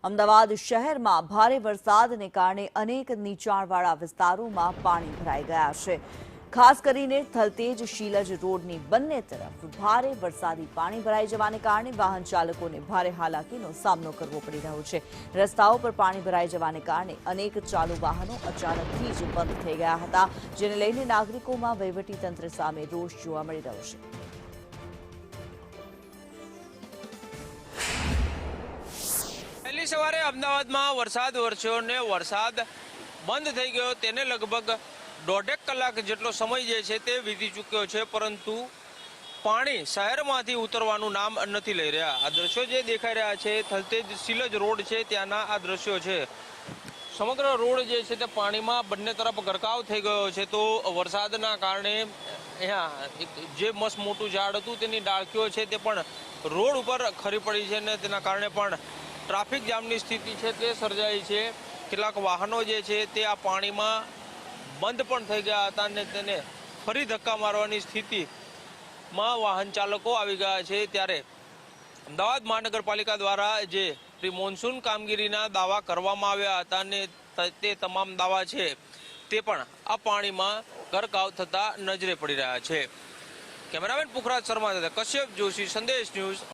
અમદાવાદ શહેરમાં ભારે વરસાદને કારણે અનેક નીચાણવાળા વિસ્તારોમાં પાણી ભરાઈ ગયા છે। ખાસ કરીને થલતેજ શીલજ રોડની બંને તરફ ભારે વરસાદી પાણી ભરાઈ જવાને કારણે વાહન ચાલકોને ભારે હાલાકીનો સામનો કરવો પડી રહ્યો છે। રસ્તાઓ પર પાણી ભરાઈ જવાને કારણે અનેક ચાલુ વાહનો અચાનકથી જ બંધ થઈ ગયા હતા, જેને લઈને નાગરિકોમાં વહીવટીતંત્ર સામે રોષ જોવા મળી રહ્યો છે। વહેલી સવારે અમદાવાદમાં વરસાદ વરસ્યો ને વરસાદ બંધ થઈ ગયો તેને લગભગ દોઢેક કલાક જેટલો સમય જે છે તે વીતી ચૂક્યો છે, પરંતુ પાણી શહેરમાંથી ઉતરવાનું નામ નથી લઈ રહ્યા। આ દ્રશ્યો જે દેખાઈ રહ્યા છે થલતેજ શીલજ રોડ છે ત્યાંના આ દ્રશ્યો છે। સમગ્ર રોડ જે છે તે પાણીમાં બંને તરફ ગરકાવ થઈ ગયો છે। તો વરસાદના કારણે અહીંયા જે મસ્ત મોટું ઝાડ હતું તેની ડાળખીઓ છે તે પણ રોડ ઉપર ખરી પડી છે ને તેના કારણે પણ ટ્રાફિક જામની સ્થિતિ છે તે સર્જાઈ છે। કેટલાક વાહનો જે છે તે આ પાણીમાં બંધ પણ થઈ ગયા હતા અને તેને ફરી ધક્કા મારવાની સ્થિતિમાં વાહન ચાલકો આવી ગયા છે। ત્યારે અમદાવાદ મહાનગરપાલિકા દ્વારા જે પ્રી મોન્સૂન કામગીરીના દાવા કરવામાં આવ્યા હતા અને તે તમામ દાવા છે તે પણ આ પાણીમાં ગરકાવ થતા નજરે પડી રહ્યા છે। કેમેરામેન પુખરાજ શર્મા સાથે કશ્યપ જોશી, સંદેશ ન્યૂઝ।